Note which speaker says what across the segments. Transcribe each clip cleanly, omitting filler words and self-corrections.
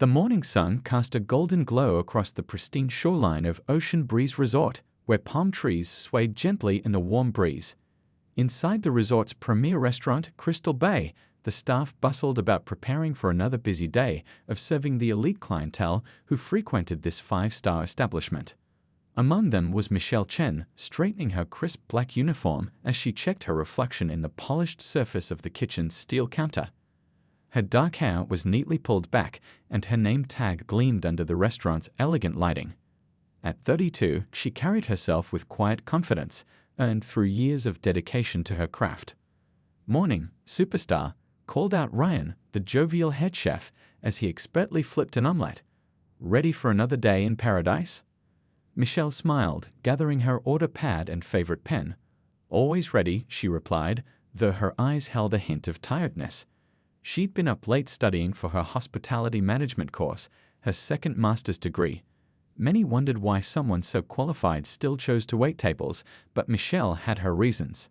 Speaker 1: The morning sun cast a golden glow across the pristine shoreline of Ocean Breeze Resort, where palm trees swayed gently in the warm breeze. Inside the resort's premier restaurant, Crystal Bay, the staff bustled about preparing for another busy day of serving the elite clientele who frequented this five-star establishment. Among them was Michelle Chen, straightening her crisp black uniform as she checked her reflection in the polished surface of the kitchen's steel counter. Her dark hair was neatly pulled back, and her name tag gleamed under the restaurant's elegant lighting. At 32, she carried herself with quiet confidence, earned through years of dedication to her craft. "Morning, superstar," called out Ryan, the jovial head chef, as he expertly flipped an omelette. "Ready for another day in paradise?" Michelle smiled, gathering her order pad and favorite pen. "Always ready," she replied, though her eyes held a hint of tiredness. She'd been up late studying for her hospitality management course, her second master's degree. Many wondered why someone so qualified still chose to wait tables, but Michelle had her reasons.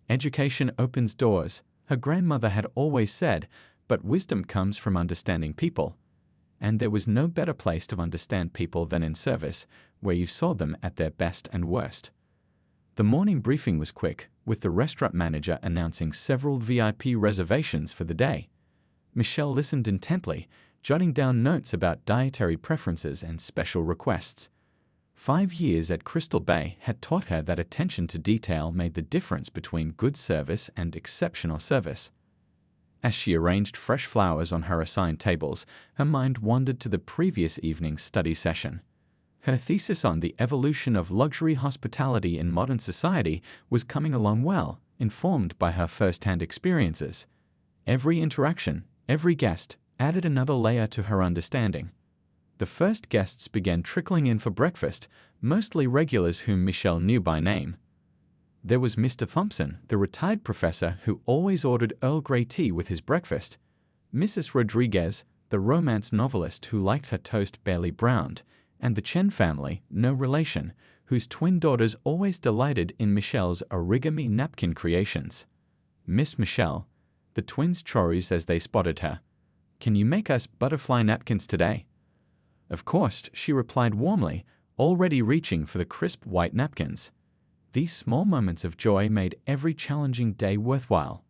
Speaker 1: "Education opens doors," her grandmother had always said, but wisdom comes from understanding people. And there was no better place to understand people than in service, where you saw them at their best and worst. The morning briefing was quick, with the restaurant manager announcing several VIP reservations for the day. Michelle listened intently, jotting down notes about dietary preferences and special requests. 5 years at Crystal Bay had taught her that attention to detail made the difference between good service and exceptional service. As she arranged fresh flowers on her assigned tables, her mind wandered to the previous evening's study session. Her thesis on the evolution of luxury hospitality in modern society was coming along well, informed by her first-hand experiences. Every interaction, every guest, added another layer to her understanding. The first guests began trickling in for breakfast, mostly regulars whom Michelle knew by name. There was Mr. Thompson, the retired professor who always ordered Earl Grey tea with his breakfast, Mrs. Rodriguez, the romance novelist who liked her toast barely browned, and the Chen family, no relation, whose twin daughters always delighted in Michelle's origami napkin creations. "Miss Michelle," the twins chorused as they spotted her, "can you make us butterfly napkins today?" "Of course," she replied warmly, already reaching for the crisp white napkins. These small moments of joy made every challenging day worthwhile.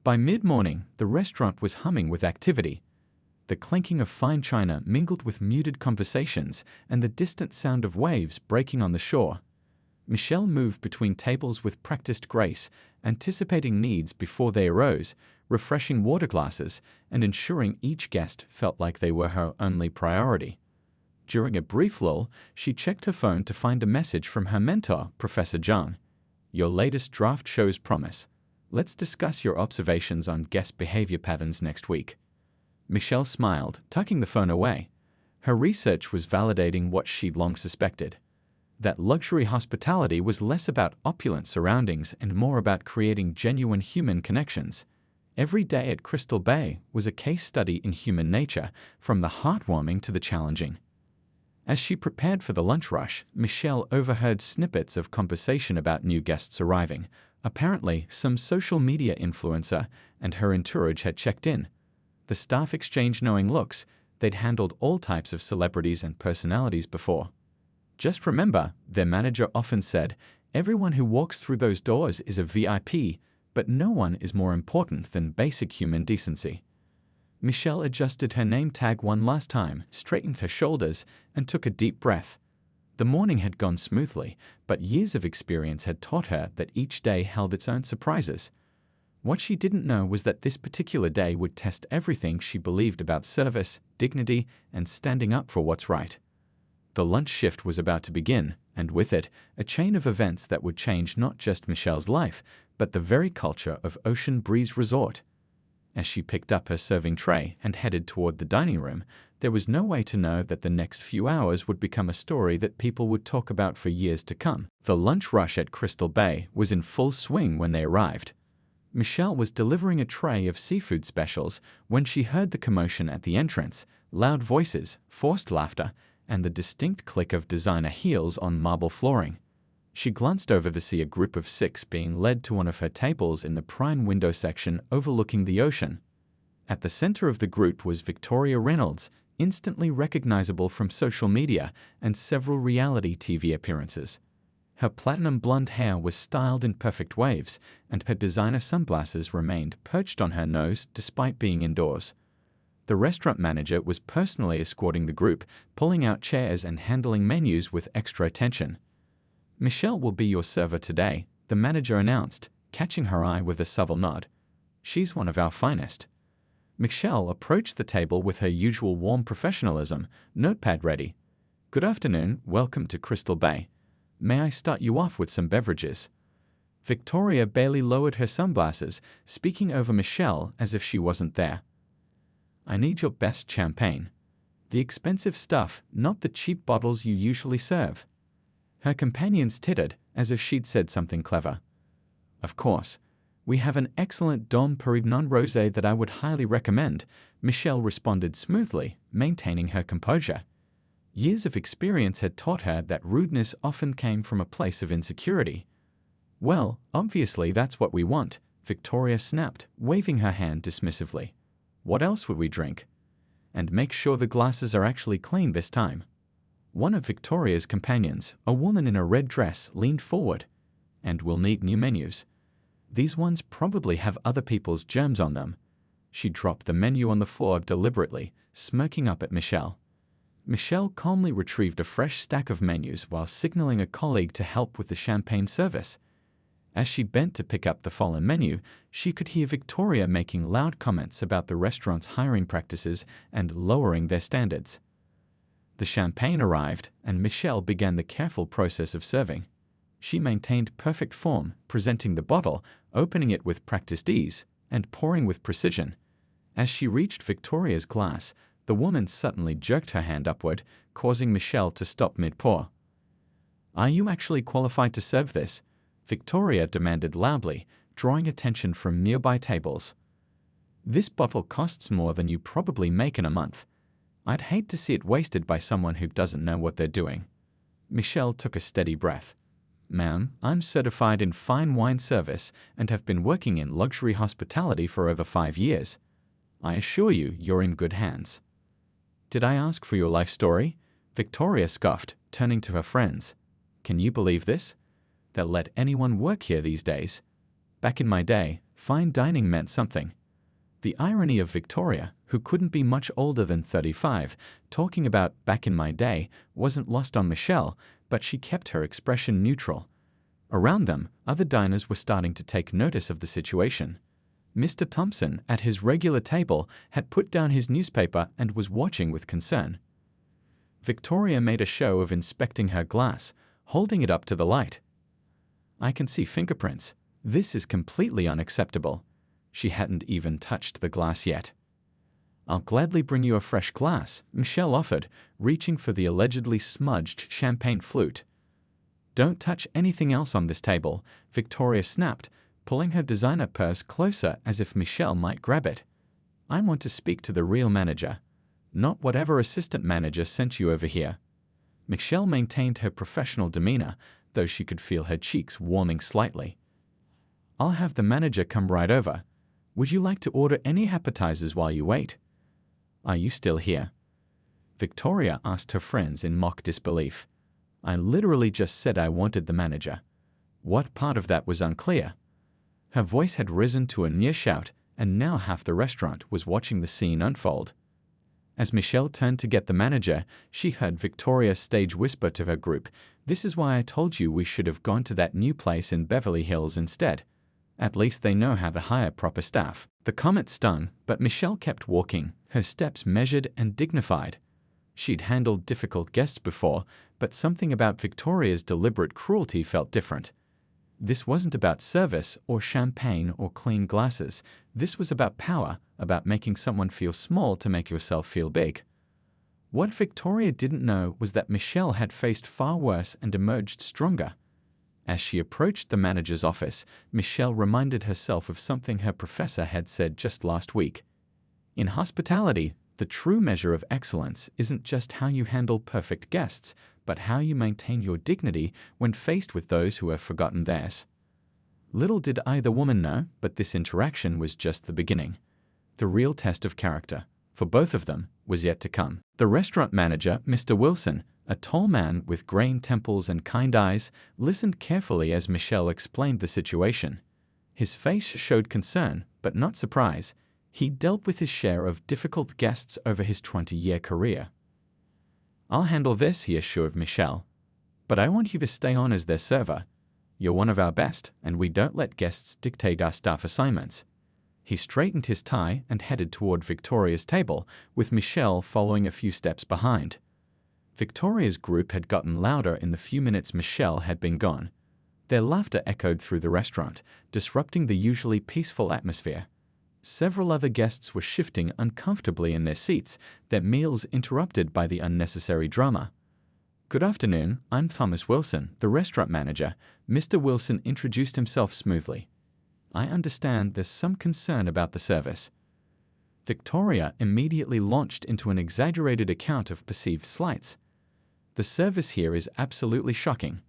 Speaker 1: By mid-morning, the restaurant was humming with activity. The clinking of fine china mingled with muted conversations and the distant sound of waves breaking on the shore. Michelle moved between tables with practiced grace, anticipating needs before they arose, refreshing water glasses, and ensuring each guest felt like they were her only priority. During a brief lull, she checked her phone to find a message from her mentor, Professor Zhang. "Your latest draft shows promise. Let's discuss your observations on guest behavior patterns next week." Michelle smiled, tucking the phone away. Her research was validating what she'd long suspected: that luxury hospitality was less about opulent surroundings and more about creating genuine human connections. Every day at Crystal Bay was a case study in human nature, from the heartwarming to the challenging. As she prepared for the lunch rush, Michelle overheard snippets of conversation about new guests arriving. Apparently, some social media influencer and her entourage had checked in. The staff exchanged knowing looks. They'd handled all types of celebrities and personalities before. "Just remember," their manager often said, "everyone who walks through those doors is a VIP, but no one is more important than basic human decency." Michelle adjusted her name tag one last time, straightened her shoulders, and took a deep breath. The morning had gone smoothly, but years of experience had taught her that each day held its own surprises. What she didn't know was that this particular day would test everything she believed about service, dignity, and standing up for what's right. The lunch shift was about to begin, and with it, a chain of events that would change not just Michelle's life, but the very culture of Ocean Breeze Resort. As she picked up her serving tray and headed toward the dining room, there was no way to know that the next few hours would become a story that people would talk about for years to come. The lunch rush at Crystal Bay was in full swing when they arrived. Michelle was delivering a tray of seafood specials when she heard the commotion at the entrance, loud voices, forced laughter, and the distinct click of designer heels on marble flooring. She glanced over to see a group of 6 being led to one of her tables in the prime window section overlooking the ocean. At the center of the group was Victoria Reynolds, instantly recognizable from social media and several reality TV appearances. Her platinum blonde hair was styled in perfect waves, and her designer sunglasses remained perched on her nose despite being indoors. The restaurant manager was personally escorting the group, pulling out chairs and handling menus with extra attention. "Michelle will be your server today," the manager announced, catching her eye with a subtle nod. "She's one of our finest." Michelle approached the table with her usual warm professionalism, notepad ready. "Good afternoon, welcome to Crystal Bay. May I start you off with some beverages?" Victoria barely lowered her sunglasses, speaking over Michelle as if she wasn't there. "I need your best champagne. The expensive stuff, not the cheap bottles you usually serve." Her companions tittered, as if she'd said something clever. "Of course. We have an excellent Dom Perignon rosé that I would highly recommend," Michelle responded smoothly, maintaining her composure. Years of experience had taught her that rudeness often came from a place of insecurity. "Well, obviously that's what we want," Victoria snapped, waving her hand dismissively. "What else would we drink? And make sure the glasses are actually clean this time." One of Victoria's companions, a woman in a red dress, leaned forward. "And we'll need new menus. These ones probably have other people's germs on them." She dropped the menu on the floor deliberately, smirking up at Michelle. Michelle calmly retrieved a fresh stack of menus while signaling a colleague to help with the champagne service. As she bent to pick up the fallen menu, she could hear Victoria making loud comments about the restaurant's hiring practices and lowering their standards. The champagne arrived, and Michelle began the careful process of serving. She maintained perfect form, presenting the bottle, opening it with practiced ease, and pouring with precision. As she reached Victoria's glass, the woman suddenly jerked her hand upward, causing Michelle to stop mid-pour. "Are you actually qualified to serve this?" Victoria demanded loudly, drawing attention from nearby tables. "This bottle costs more than you probably make in a month. I'd hate to see it wasted by someone who doesn't know what they're doing." Michelle took a steady breath. "Ma'am, I'm certified in fine wine service and have been working in luxury hospitality for over 5 years. I assure you, you're in good hands." "Did I ask for your life story?" Victoria scoffed, turning to her friends. "Can you believe this? They'll let anyone work here these days. Back in my day, fine dining meant something." The irony of Victoria, who couldn't be much older than 35, talking about "back in my day" wasn't lost on Michelle, but she kept her expression neutral. Around them, other diners were starting to take notice of the situation. Mr. Thompson, at his regular table, had put down his newspaper and was watching with concern. Victoria made a show of inspecting her glass, holding it up to the light. "I can see fingerprints. This is completely unacceptable." She hadn't even touched the glass yet. "I'll gladly bring you a fresh glass," Michelle offered, reaching for the allegedly smudged champagne flute. "Don't touch anything else on this table," Victoria snapped, pulling her designer purse closer as if Michelle might grab it. "I want to speak to the real manager, not whatever assistant manager sent you over here." Michelle maintained her professional demeanor, though she could feel her cheeks warming slightly. "I'll have the manager come right over. Would you like to order any appetizers while you wait?" "Are you still here?" Victoria asked her friends in mock disbelief. "I literally just said I wanted the manager. What part of that was unclear?" Her voice had risen to a near shout, and now half the restaurant was watching the scene unfold. As Michelle turned to get the manager, she heard Victoria stage whisper to her group, "This is why I told you we should have gone to that new place in Beverly Hills instead. At least they know how to hire proper staff." The comment stung, but Michelle kept walking, her steps measured and dignified. She'd handled difficult guests before, but something about Victoria's deliberate cruelty felt different. This wasn't about service or champagne or clean glasses. This was about power, about making someone feel small to make yourself feel big. What Victoria didn't know was that Michelle had faced far worse and emerged stronger. As she approached the manager's office, Michelle reminded herself of something her professor had said just last week. In hospitality, the true measure of excellence isn't just how you handle perfect guests, but how you maintain your dignity when faced with those who have forgotten theirs. Little did either woman know, but this interaction was just the beginning. The real test of character, for both of them, was yet to come. The restaurant manager, Mr. Wilson, a tall man with graying temples and kind eyes, listened carefully as Michelle explained the situation. His face showed concern, but not surprise. He dealt with his share of difficult guests over his 20-year career. "I'll handle this," he assured Michelle. "But I want you to stay on as their server. You're one of our best, and we don't let guests dictate our staff assignments." He straightened his tie and headed toward Victoria's table, with Michelle following a few steps behind. Victoria's group had gotten louder in the few minutes Michelle had been gone. Their laughter echoed through the restaurant, disrupting the usually peaceful atmosphere. Several other guests were shifting uncomfortably in their seats, their meals interrupted by the unnecessary drama. "Good afternoon, I'm Thomas Wilson, the restaurant manager." Mr. Wilson introduced himself smoothly. "I understand there's some concern about the service." Victoria immediately launched into an exaggerated account of perceived slights. "The service here is absolutely shocking.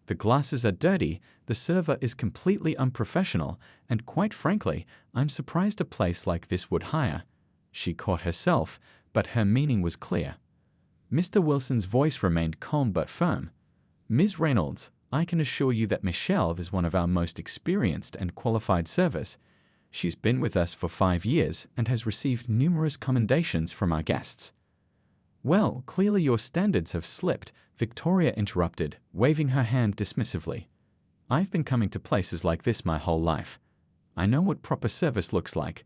Speaker 1: The glasses are dirty, the server is completely unprofessional, and quite frankly, I'm surprised a place like this would hire." She caught herself, but her meaning was clear. Mr. Wilson's voice remained calm but firm. "Ms. Reynolds, I can assure you that Michelle is one of our most experienced and qualified servers. She's been with us for 5 years and has received numerous commendations from our guests." "Well, clearly your standards have slipped," Victoria interrupted, waving her hand dismissively. "I've been coming to places like this my whole life. I know what proper service looks like."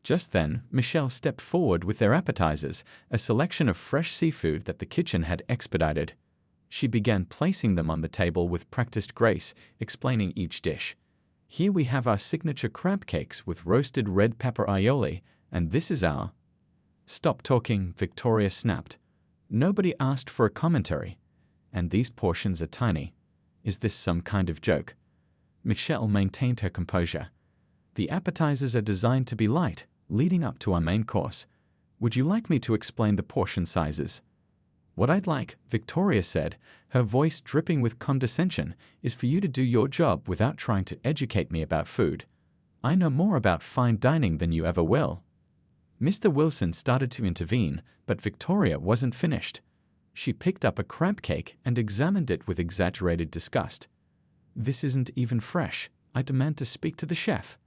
Speaker 1: Just then, Michelle stepped forward with their appetizers, a selection of fresh seafood that the kitchen had expedited. She began placing them on the table with practiced grace, explaining each dish. "Here we have our signature crab cakes with roasted red pepper aioli, and this is our—" "Stop talking," Victoria snapped. "Nobody asked for a commentary. And these portions are tiny. Is this some kind of joke?" Michelle maintained her composure. "The appetizers are designed to be light, leading up to our main course. Would you like me to explain the portion sizes?" "What I'd like," Victoria said, her voice dripping with condescension, "is for you to do your job without trying to educate me about food. I know more about fine dining than you ever will." Mr. Wilson started to intervene, but Victoria wasn't finished. She picked up a crab cake and examined it with exaggerated disgust. "This isn't even fresh. I demand to speak to the chef."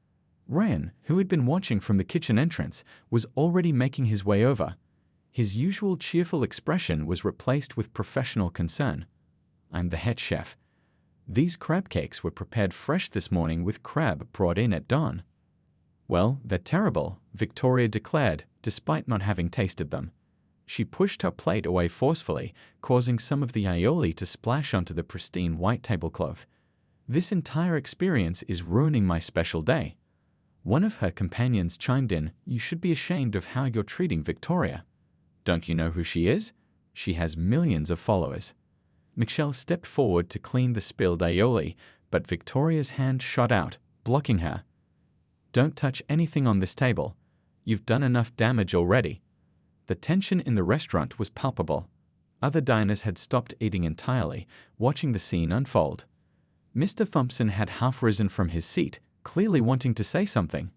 Speaker 1: Ryan, who had been watching from the kitchen entrance, was already making his way over. His usual cheerful expression was replaced with professional concern. "I'm the head chef. These crab cakes were prepared fresh this morning with crab brought in at dawn." "Well, they're terrible," Victoria declared, despite not having tasted them. She pushed her plate away forcefully, causing some of the aioli to splash onto the pristine white tablecloth. "This entire experience is ruining my special day." One of her companions chimed in, "You should be ashamed of how you're treating Victoria. Don't you know who she is? She has millions of followers." Michelle stepped forward to clean the spilled aioli, but Victoria's hand shot out, blocking her. "Don't touch anything on this table. You've done enough damage already." The tension in the restaurant was palpable. Other diners had stopped eating entirely, watching the scene unfold. Mr. Thompson had half risen from his seat, clearly wanting to say something.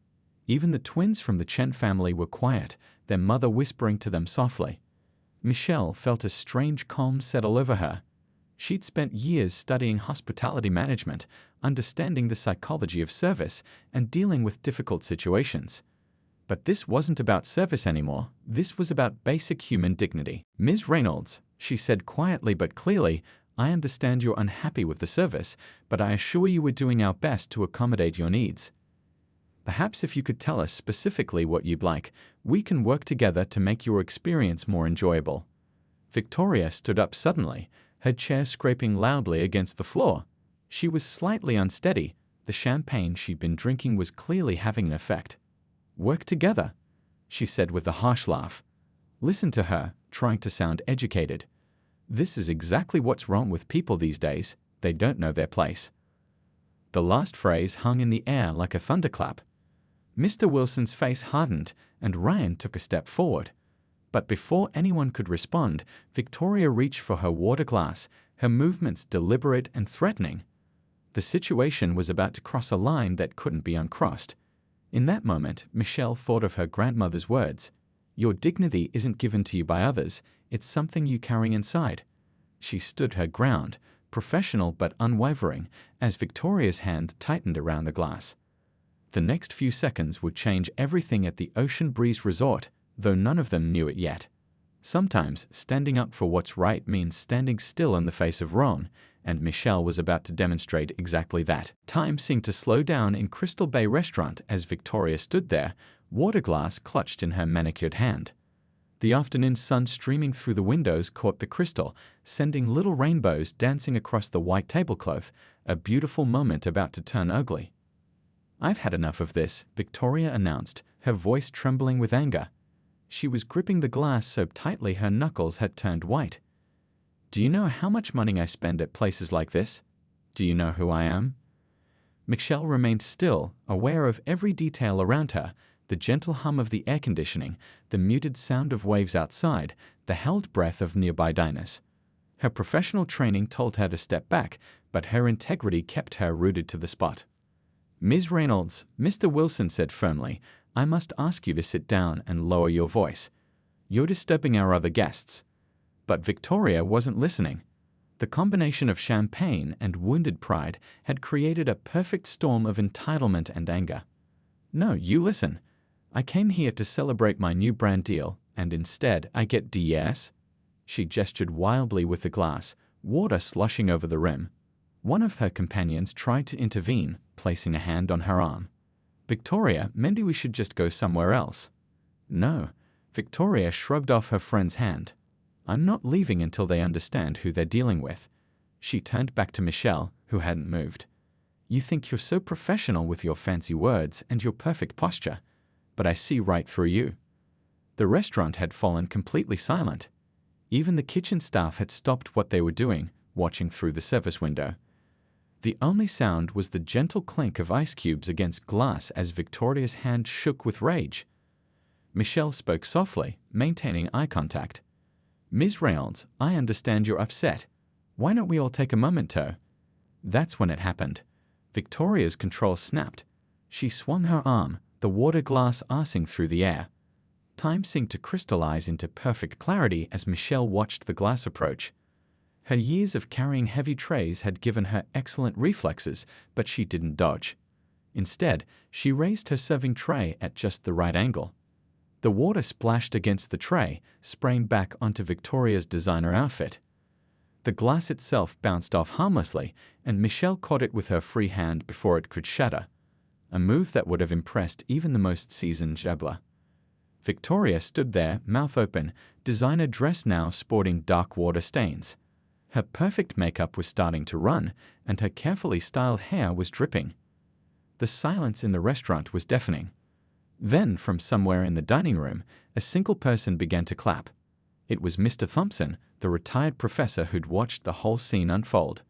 Speaker 1: Even the twins from the Chen family were quiet, their mother whispering to them softly. Michelle felt a strange calm settle over her. She'd spent years studying hospitality management, understanding the psychology of service, and dealing with difficult situations. But this wasn't about service anymore. This was about basic human dignity. "Ms. Reynolds," she said quietly but clearly, "I understand you're unhappy with the service, but I assure you we're doing our best to accommodate your needs. Perhaps if you could tell us specifically what you'd like, we can work together to make your experience more enjoyable." Victoria stood up suddenly, her chair scraping loudly against the floor. She was slightly unsteady. The champagne she'd been drinking was clearly having an effect. "Work together," she said with a harsh laugh. Listen to her, trying to sound educated. This is exactly what's wrong with people these days. They don't know their place. The last phrase hung in the air like a thunderclap. Mr. Wilson's face hardened, and Ryan took a step forward. But before anyone could respond, Victoria reached for her water glass, her movements deliberate and threatening. The situation was about to cross a line that couldn't be uncrossed. In that moment, Michelle thought of her grandmother's words. Your dignity isn't given to you by others, it's something you carry inside. She stood her ground, professional but unwavering, as Victoria's hand tightened around the glass. The next few seconds would change everything at the Ocean Breeze Resort, though none of them knew it yet. Sometimes, standing up for what's right means standing still in the face of wrong, and Michelle was about to demonstrate exactly that. Time seemed to slow down in Crystal Bay Restaurant as Victoria stood there, water glass clutched in her manicured hand. The afternoon sun streaming through the windows caught the crystal, sending little rainbows dancing across the white tablecloth, a beautiful moment about to turn ugly. I've had enough of this, Victoria announced, her voice trembling with anger. She was gripping the glass so tightly her knuckles had turned white. Do you know how much money I spend at places like this? Do you know who I am? Michelle remained still, aware of every detail around her, the gentle hum of the air conditioning, the muted sound of waves outside, the held breath of nearby diners. Her professional training told her to step back, but her integrity kept her rooted to the spot. Ms. Reynolds, Mr. Wilson said firmly, I must ask you to sit down and lower your voice. You're disturbing our other guests. But Victoria wasn't listening. The combination of champagne and wounded pride had created a perfect storm of entitlement and anger. No, you listen. I came here to celebrate my new brand deal, and instead I get DS? She gestured wildly with the glass, water sloshing over the rim. One of her companions tried to intervene, placing a hand on her arm. Victoria, maybe we should just go somewhere else. No. Victoria shrugged off her friend's hand. I'm not leaving until they understand who they're dealing with. She turned back to Michelle, who hadn't moved. You think you're so professional with your fancy words and your perfect posture, but I see right through you. The restaurant had fallen completely silent. Even the kitchen staff had stopped what they were doing, watching through the service window. The only sound was the gentle clink of ice cubes against glass as Victoria's hand shook with rage. Michelle spoke softly, maintaining eye contact. Ms. Reynolds, I understand you're upset. Why don't we all take a moment to... That's when it happened. Victoria's control snapped. She swung her arm, the water glass arcing through the air. Time seemed to crystallize into perfect clarity as Michelle watched the glass approach. Her years of carrying heavy trays had given her excellent reflexes, but she didn't dodge. Instead, she raised her serving tray at just the right angle. The water splashed against the tray, spraying back onto Victoria's designer outfit. The glass itself bounced off harmlessly, and Michelle caught it with her free hand before it could shatter, a move that would have impressed even the most seasoned juggler. Victoria stood there, mouth open, designer dress now sporting dark water stains. Her perfect makeup was starting to run, and her carefully styled hair was dripping. The silence in the restaurant was deafening. Then, from somewhere in the dining room, a single person began to clap. It was Mr. Thompson, the retired professor who'd watched the whole scene unfold.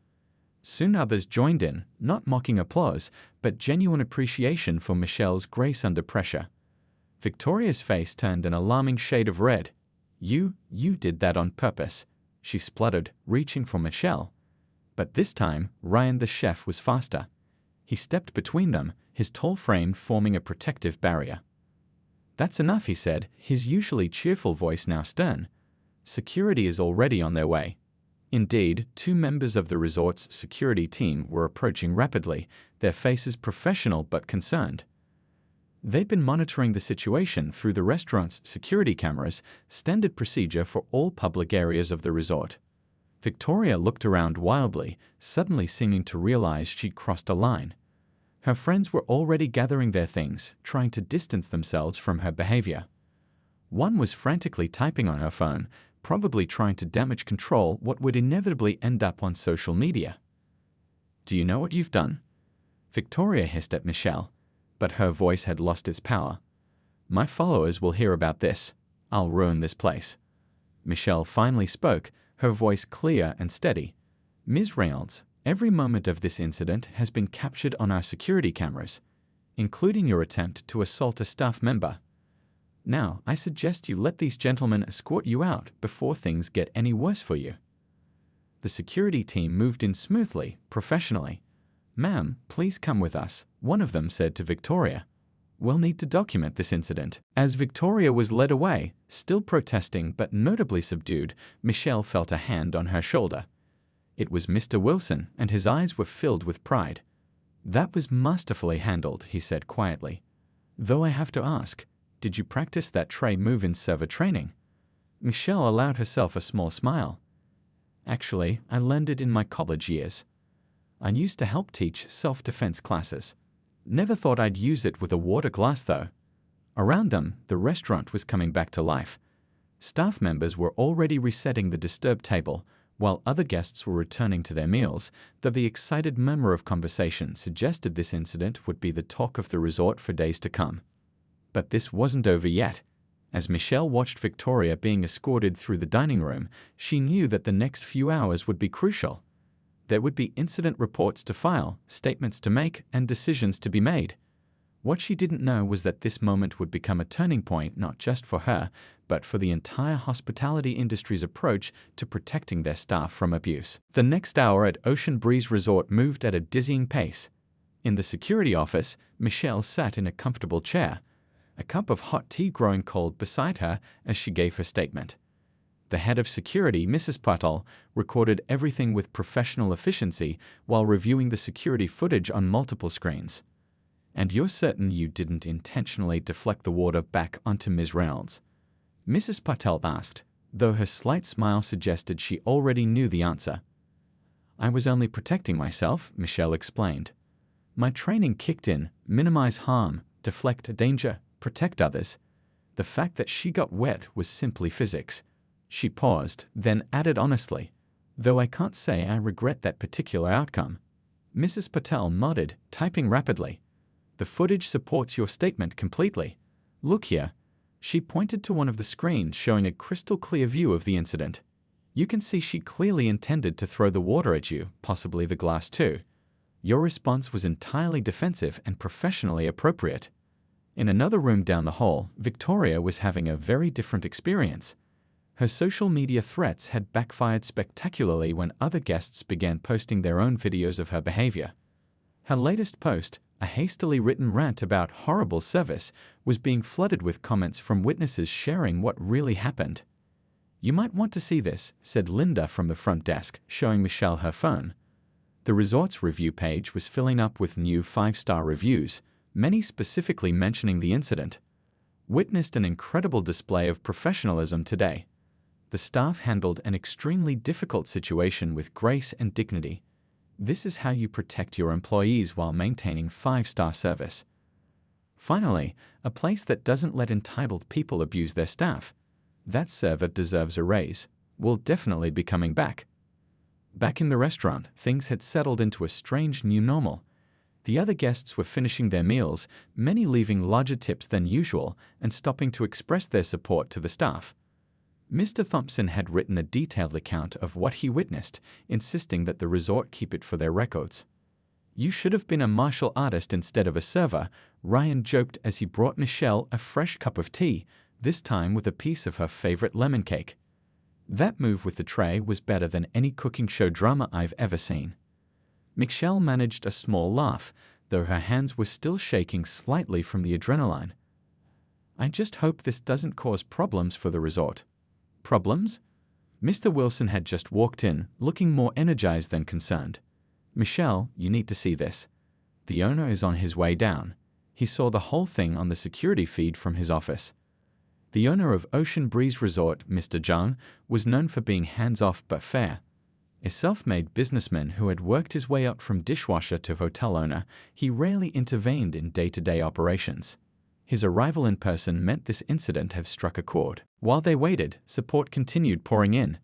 Speaker 1: Soon others joined in, not mocking applause, but genuine appreciation for Michelle's grace under pressure. Victoria's face turned an alarming shade of red. You did that on purpose, she spluttered, reaching for Michelle. But this time, Ryan the chef was faster. He stepped between them, his tall frame forming a protective barrier. That's enough, he said, his usually cheerful voice now stern. Security is already on their way. Indeed, 2 members of the resort's security team were approaching rapidly, their faces professional but concerned. They'd been monitoring the situation through the restaurant's security cameras, standard procedure for all public areas of the resort. Victoria looked around wildly, suddenly seeming to realize she'd crossed a line. Her friends were already gathering their things, trying to distance themselves from her behavior. One was frantically typing on her phone, probably trying to damage control what would inevitably end up on social media. Do you know what you've done? Victoria hissed at Michelle, but her voice had lost its power. My followers will hear about this. I'll ruin this place. Michelle finally spoke, her voice clear and steady. Ms. Reynolds, every moment of this incident has been captured on our security cameras, including your attempt to assault a staff member. Now, I suggest you let these gentlemen escort you out before things get any worse for you. The security team moved in smoothly, professionally. Ma'am, please come with us, one of them said to Victoria. We'll need to document this incident. As Victoria was led away, still protesting but notably subdued, Michelle felt a hand on her shoulder. It was Mr. Wilson, and his eyes were filled with pride. "That was masterfully handled," he said quietly. "Though I have to ask, did you practice that tray move in server training?" Michelle allowed herself a small smile. "Actually, I learned it in my college years. I used to help teach self-defense classes. Never thought I'd use it with a water glass, though." Around them, the restaurant was coming back to life. Staff members were already resetting the disturbed table, while other guests were returning to their meals, though the excited murmur of conversation suggested this incident would be the talk of the resort for days to come. But this wasn't over yet. As Michelle watched Victoria being escorted through the dining room, she knew that the next few hours would be crucial. There would be incident reports to file, statements to make, and decisions to be made. What she didn't know was that this moment would become a turning point not just for her, but for the entire hospitality industry's approach to protecting their staff from abuse. The next hour at Ocean Breeze Resort moved at a dizzying pace. In the security office, Michelle sat in a comfortable chair, a cup of hot tea growing cold beside her as she gave her statement. The head of security, Mrs. Patel, recorded everything with professional efficiency while reviewing the security footage on multiple screens. "And you're certain you didn't intentionally deflect the water back onto Ms. Reynolds?" Mrs. Patel asked, though her slight smile suggested she already knew the answer. "I was only protecting myself," Michelle explained. "My training kicked in: minimize harm, deflect danger, protect others." The fact that she got wet was simply physics. She paused, then added honestly, "Though I can't say I regret that particular outcome." Mrs. Patel nodded, typing rapidly. "The footage supports your statement completely. Look here." She pointed to one of the screens showing a crystal clear view of the incident. "You can see she clearly intended to throw the water at you, possibly the glass too. Your response was entirely defensive and professionally appropriate." In another room down the hall, Victoria was having a very different experience. Her social media threats had backfired spectacularly when other guests began posting their own videos of her behavior. Her latest post, a hastily written rant about horrible service, was being flooded with comments from witnesses sharing what really happened. "You might want to see this," said Linda from the front desk, showing Michelle her phone. The resort's review page was filling up with new 5-star reviews, many specifically mentioning the incident. "Witnessed an incredible display of professionalism today. The staff handled an extremely difficult situation with grace and dignity. This is how you protect your employees while maintaining 5-star service." Finally, a place that doesn't let entitled people abuse their staff. "That server deserves a raise. We'll definitely be coming back." Back in the restaurant, things had settled into a strange new normal. The other guests were finishing their meals, many leaving larger tips than usual and stopping to express their support to the staff. Mr. Thompson had written a detailed account of what he witnessed, insisting that the resort keep it for their records. "You should have been a martial artist instead of a server," Ryan joked as he brought Michelle a fresh cup of tea, this time with a piece of her favorite lemon cake. "That move with the tray was better than any cooking show drama I've ever seen." Michelle managed a small laugh, though her hands were still shaking slightly from the adrenaline. "I just hope this doesn't cause problems for the resort." "Problems?" Mr. Wilson had just walked in, looking more energized than concerned. "Michelle, you need to see this. The owner is on his way down." He saw the whole thing on the security feed from his office. The owner of Ocean Breeze Resort, Mr. Zhang, was known for being hands-off but fair. A self-made businessman who had worked his way up from dishwasher to hotel owner, he rarely intervened in day-to-day operations. His arrival in person meant this incident have struck a chord. While they waited, support continued pouring in.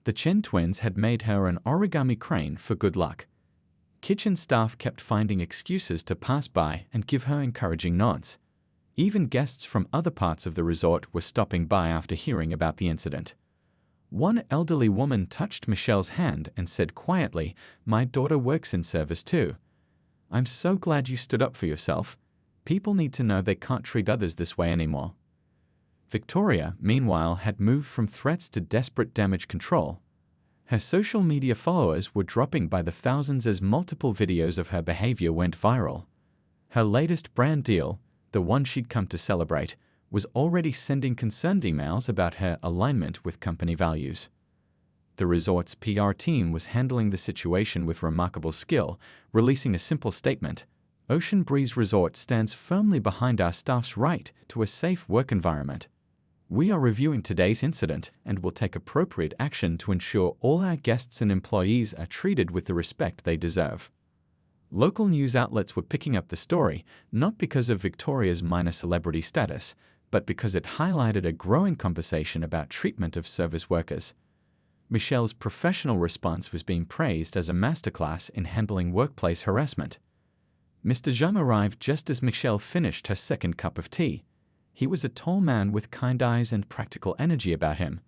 Speaker 1: The Chen twins had made her an origami crane for good luck. Kitchen staff kept finding excuses to pass by and give her encouraging nods. Even guests from other parts of the resort were stopping by after hearing about the incident. One elderly woman touched Michelle's hand and said quietly, "My daughter works in service too. I'm so glad you stood up for yourself. People need to know they can't treat others this way anymore." Victoria, meanwhile, had moved from threats to desperate damage control. Her social media followers were dropping by the thousands as multiple videos of her behavior went viral. Her latest brand deal, the one she'd come to celebrate, was already sending concerned emails about her alignment with company values. The resort's PR team was handling the situation with remarkable skill, releasing a simple statement: Ocean Breeze Resort stands firmly behind our staff's right to a safe work environment. We are reviewing today's incident and will take appropriate action to ensure all our guests and employees are treated with the respect they deserve. Local news outlets were picking up the story, not because of Victoria's minor celebrity status, but because it highlighted a growing conversation about treatment of service workers. Michelle's professional response was being praised as a masterclass in handling workplace harassment. Mr. Zhang arrived just as Michelle finished her second cup of tea. He was a tall man with kind eyes and practical energy about him.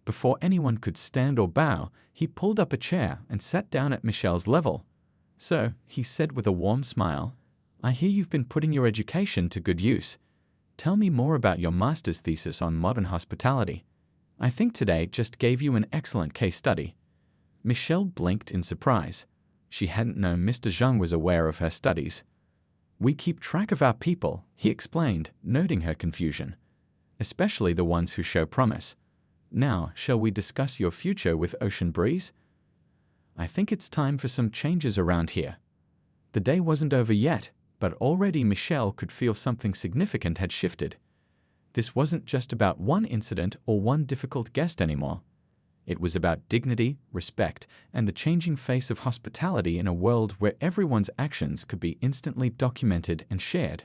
Speaker 1: Before anyone could stand or bow, he pulled up a chair and sat down at Michelle's level. "So," he said with a warm smile, "I hear you've been putting your education to good use. Tell me more about your master's thesis on modern hospitality. I think today just gave you an excellent case study." Michelle blinked in surprise. She hadn't known Mr. Zhang was aware of her studies. "We keep track of our people," he explained, noting her confusion, "especially the ones who show promise. Now, shall we discuss your future with Ocean Breeze? I think it's time for some changes around here." The day wasn't over yet, but already Michelle could feel something significant had shifted. This wasn't just about one incident or one difficult guest anymore. It was about dignity, respect, and the changing face of hospitality in a world where everyone's actions could be instantly documented and shared.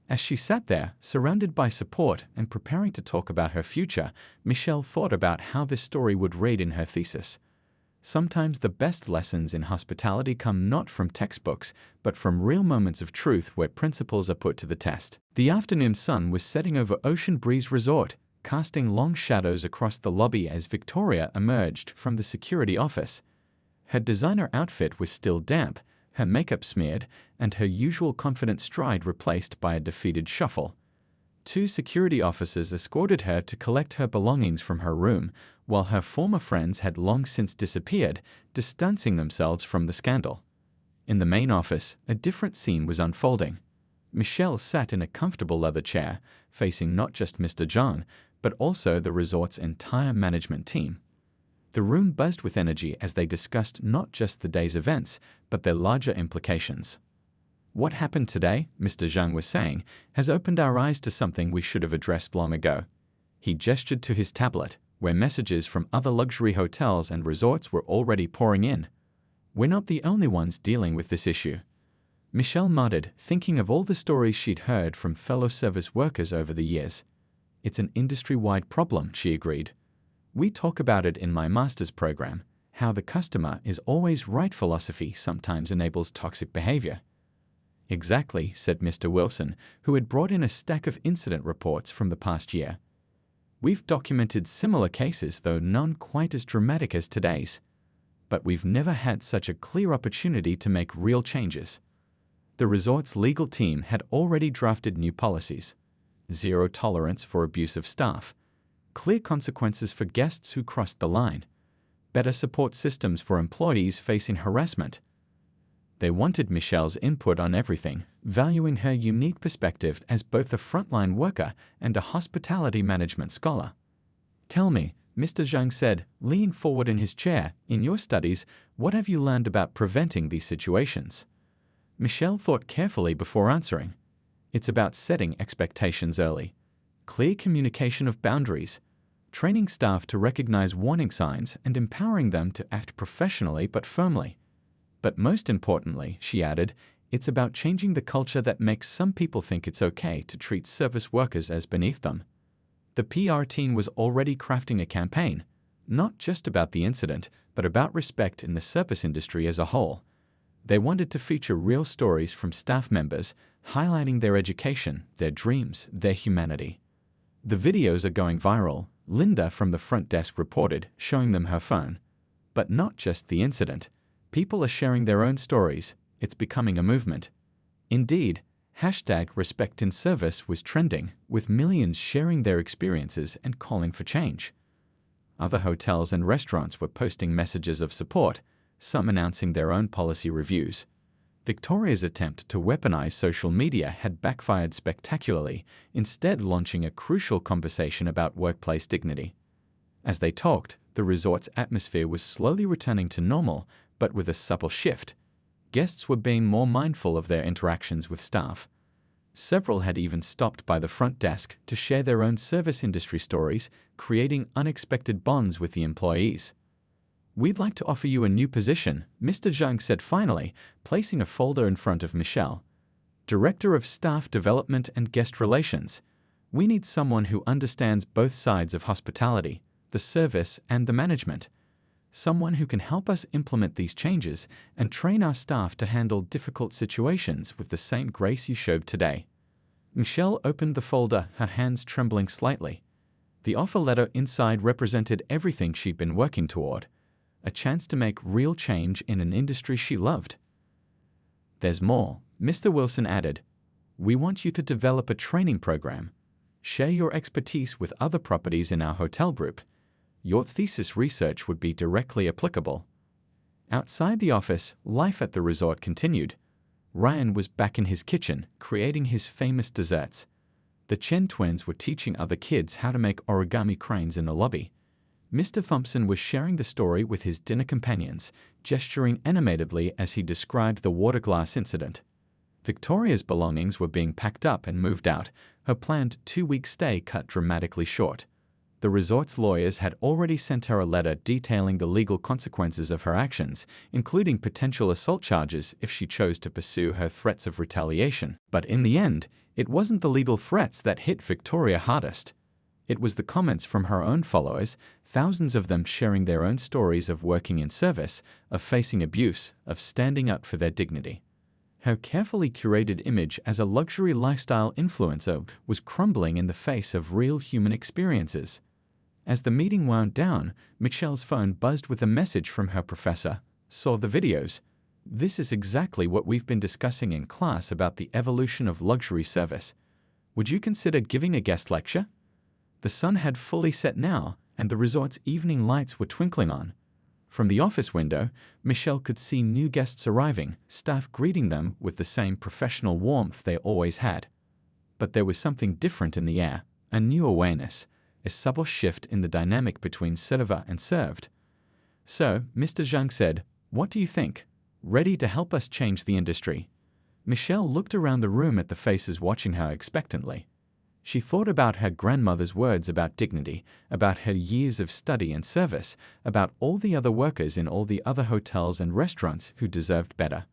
Speaker 1: As she sat there, surrounded by support and preparing to talk about her future, Michelle thought about how this story would read in her thesis. Sometimes the best lessons in hospitality come not from textbooks, but from real moments of truth where principles are put to the test. The afternoon sun was setting over Ocean Breeze Resort, casting long shadows across the lobby as Victoria emerged from the security office. Her designer outfit was still damp, her makeup smeared, and her usual confident stride replaced by a defeated shuffle. 2 security officers escorted her to collect her belongings from her room, while her former friends had long since disappeared, distancing themselves from the scandal. In the main office, a different scene was unfolding. Michelle sat in a comfortable leather chair, facing not just Mr. Zhang, but also the resort's entire management team. The room buzzed with energy as they discussed not just the day's events, but their larger implications. "What happened today," Mr. Zhang was saying, "has opened our eyes to something we should have addressed long ago." He gestured to his tablet, where messages from other luxury hotels and resorts were already pouring in. "We're not the only ones dealing with this issue." Michelle nodded, thinking of all the stories she'd heard from fellow service workers over the years. "It's an industry-wide problem," she agreed. "We talk about it in my master's program, how the customer is always right philosophy sometimes enables toxic behavior." "Exactly," said Mr. Wilson, who had brought in a stack of incident reports from the past year. "We've documented similar cases, though none quite as dramatic as today's. But we've never had such a clear opportunity to make real changes." The resort's legal team had already drafted new policies: zero tolerance for abusive staff, clear consequences for guests who crossed the line, better support systems for employees facing harassment. They wanted Michelle's input on everything, valuing her unique perspective as both a frontline worker and a hospitality management scholar. "Tell me," Mr. Zhang said, leaning forward in his chair, "in your studies, what have you learned about preventing these situations?" Michelle thought carefully before answering. "It's about setting expectations early, clear communication of boundaries, training staff to recognize warning signs and empowering them to act professionally but firmly. But most importantly," she added, "it's about changing the culture that makes some people think it's okay to treat service workers as beneath them." The PR team was already crafting a campaign, not just about the incident, but about respect in the service industry as a whole. They wanted to feature real stories from staff members, highlighting their education, their dreams, their humanity. "The videos are going viral," Linda from the front desk reported, showing them her phone. "But not just the incident. People are sharing their own stories. It's becoming a movement." Indeed, #RespectInService was trending, with millions sharing their experiences and calling for change. Other hotels and restaurants were posting messages of support, some announcing their own policy reviews. Victoria's attempt to weaponize social media had backfired spectacularly, instead launching a crucial conversation about workplace dignity. As they talked, the resort's atmosphere was slowly returning to normal, but with a subtle shift. Guests were being more mindful of their interactions with staff. Several had even stopped by the front desk to share their own service industry stories, creating unexpected bonds with the employees. "We'd like to offer you a new position," Mr. Zhang said finally, placing a folder in front of Michelle. "Director of Staff Development and Guest Relations. We need someone who understands both sides of hospitality, the service and the management. Someone who can help us implement these changes and train our staff to handle difficult situations with the same grace you showed today." Michelle opened the folder, her hands trembling slightly. The offer letter inside represented everything she'd been working toward. A chance to make real change in an industry she loved. "There's more," Mr. Wilson added. "We want you to develop a training program. Share your expertise with other properties in our hotel group. Your thesis research would be directly applicable." Outside the office, life at the resort continued. Ryan was back in his kitchen, creating his famous desserts. The Chen twins were teaching other kids how to make origami cranes in the lobby. Mr. Thompson was sharing the story with his dinner companions, gesturing animatedly as he described the water glass incident. Victoria's belongings were being packed up and moved out, her planned 2-week stay cut dramatically short. The resort's lawyers had already sent her a letter detailing the legal consequences of her actions, including potential assault charges if she chose to pursue her threats of retaliation. But in the end, it wasn't the legal threats that hit Victoria hardest. It was the comments from her own followers, thousands of them sharing their own stories of working in service, of facing abuse, of standing up for their dignity. Her carefully curated image as a luxury lifestyle influencer was crumbling in the face of real human experiences. As the meeting wound down, Michelle's phone buzzed with a message from her professor. "Saw the videos. This is exactly what we've been discussing in class about the evolution of luxury service. Would you consider giving a guest lecture?" The sun had fully set now, and the resort's evening lights were twinkling on. From the office window, Michelle could see new guests arriving, staff greeting them with the same professional warmth they always had. But there was something different in the air, a new awareness, a subtle shift in the dynamic between server and served. "So," Mr. Zhang said, "what do you think? Ready to help us change the industry?" Michelle looked around the room at the faces watching her expectantly. She thought about her grandmother's words about dignity, about her years of study and service, about all the other workers in all the other hotels and restaurants who deserved better.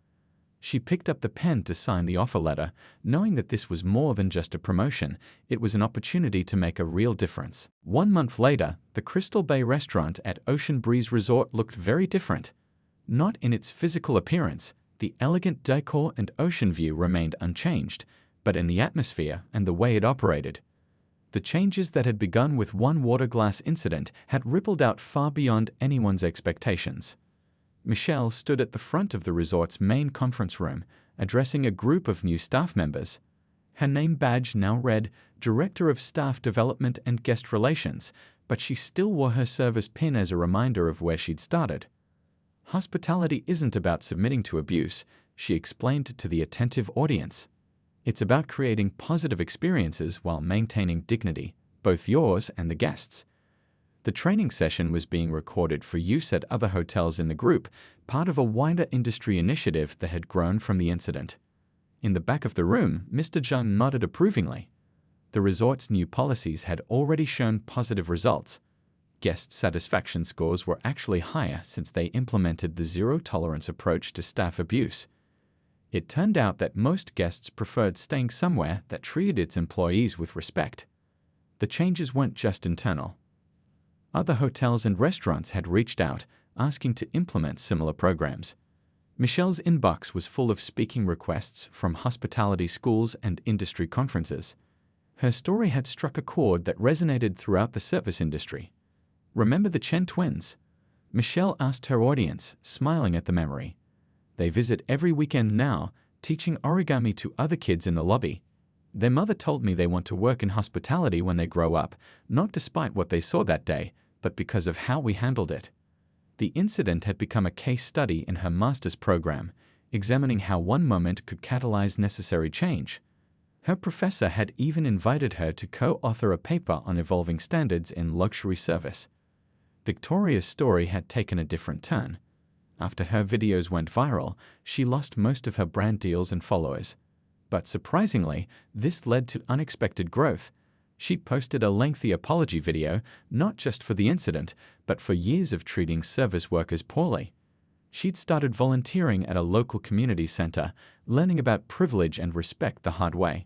Speaker 1: She picked up the pen to sign the offer letter, knowing that this was more than just a promotion, it was an opportunity to make a real difference. 1 month later, the Crystal Bay restaurant at Ocean Breeze Resort looked very different. Not in its physical appearance, the elegant decor and ocean view remained unchanged, but in the atmosphere and the way it operated. The changes that had begun with one water glass incident had rippled out far beyond anyone's expectations. Michelle stood at the front of the resort's main conference room, addressing a group of new staff members. Her name badge now read Director of Staff Development and Guest Relations, but she still wore her service pin as a reminder of where she'd started. "Hospitality isn't about submitting to abuse," she explained to the attentive audience. "It's about creating positive experiences while maintaining dignity, both yours and the guests." The training session was being recorded for use at other hotels in the group, part of a wider industry initiative that had grown from the incident. In the back of the room, Mr. Zhang nodded approvingly. The resort's new policies had already shown positive results. Guest satisfaction scores were actually higher since they implemented the zero-tolerance approach to staff abuse. It turned out that most guests preferred staying somewhere that treated its employees with respect. The changes weren't just internal. Other hotels and restaurants had reached out, asking to implement similar programs. Michelle's inbox was full of speaking requests from hospitality schools and industry conferences. Her story had struck a chord that resonated throughout the service industry. "Remember the Chen twins?" Michelle asked her audience, smiling at the memory. "They visit every weekend now, teaching origami to other kids in the lobby. Their mother told me they want to work in hospitality when they grow up, not despite what they saw that day, but because of how we handled it." The incident had become a case study in her master's program. examining how one moment could catalyze necessary change. Her professor had even invited her to co-author a paper on evolving standards in luxury service. Victoria's story had taken a different turn. After her videos went viral, she lost most of her brand deals and followers. But surprisingly, this led to unexpected growth. She posted a lengthy apology video, not just for the incident, but for years of treating service workers poorly. She'd started volunteering at a local community center, learning about privilege and respect the hard way.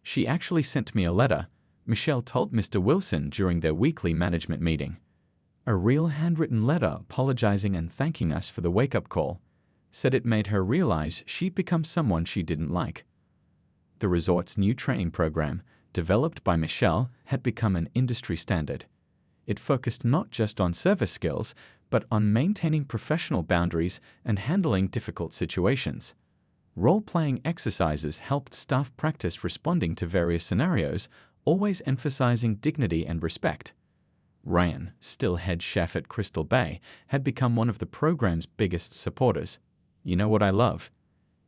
Speaker 1: She actually sent me a letter, Michelle told Mr. Wilson during their weekly management meeting. A real handwritten letter apologizing and thanking us for the wake-up call. Said it made her realize she'd become someone she didn't like. The resort's new training program, developed by Michelle, had become an industry standard. It focused not just on service skills, but on maintaining professional boundaries and handling difficult situations. Role-playing exercises helped staff practice responding to various scenarios, always emphasizing dignity and respect. Ryan, still head chef at Crystal Bay, had become one of the program's biggest supporters. "You know what I love?"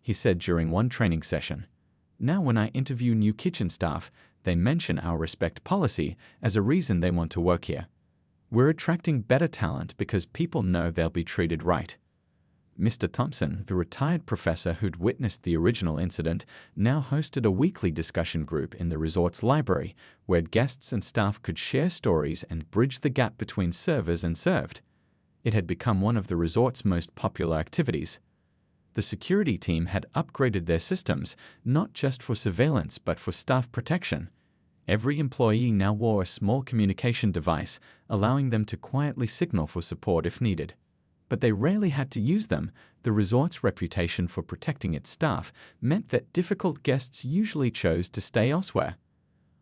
Speaker 1: he said during one training session. "Now when I interview new kitchen staff, they mention our respect policy as a reason they want to work here. We're attracting better talent because people know they'll be treated right." Mr. Thompson, the retired professor who'd witnessed the original incident, now hosted a weekly discussion group in the resort's library where guests and staff could share stories and bridge the gap between servers and served. It had become one of the resort's most popular activities. The security team had upgraded their systems, not just for surveillance but for staff protection. Every employee now wore a small communication device, allowing them to quietly signal for support if needed. But they rarely had to use them. The resort's reputation for protecting its staff meant that difficult guests usually chose to stay elsewhere.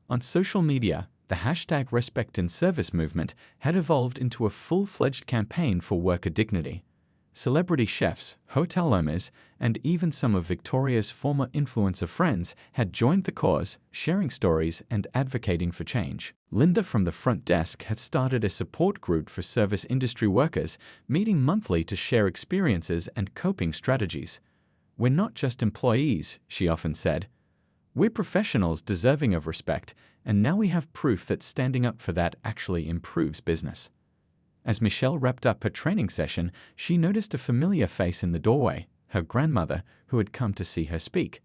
Speaker 1: On social media, the hashtag #RespectInService movement had evolved into a full-fledged campaign for worker dignity. Celebrity chefs, hotel owners, and even some of Victoria's former influencer friends had joined the cause, sharing stories and advocating for change. Linda from the front desk had started a support group for service industry workers, meeting monthly to share experiences and coping strategies. "We're not just employees," she often said. "We're professionals deserving of respect, and now we have proof that standing up for that actually improves business." As Michelle wrapped up her training session, she noticed a familiar face in the doorway, her grandmother, who had come to see her speak.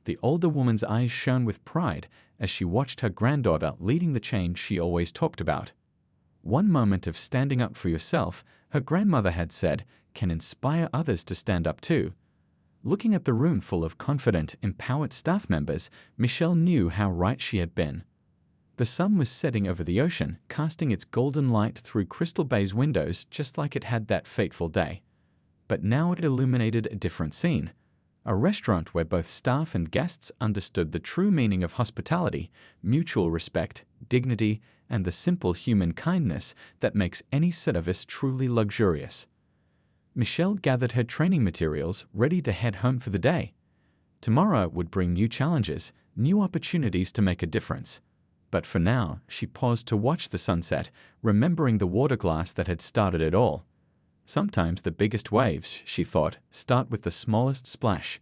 Speaker 1: The older woman's eyes shone with pride as she watched her granddaughter leading the change she always talked about. One moment of standing up for yourself, her grandmother had said, can inspire others to stand up too. Looking at the room full of confident, empowered staff members, Michelle knew how right she had been. The sun was setting over the ocean, casting its golden light through Crystal Bay's windows just like it had that fateful day. But now it illuminated a different scene. A restaurant where both staff and guests understood the true meaning of hospitality, mutual respect, dignity, and the simple human kindness that makes any service truly luxurious. Michelle gathered her training materials, ready to head home for the day. Tomorrow would bring new challenges, new opportunities to make a difference. But for now, she paused to watch the sunset, remembering the water glass that had started it all. Sometimes the biggest waves, she thought, start with the smallest splash.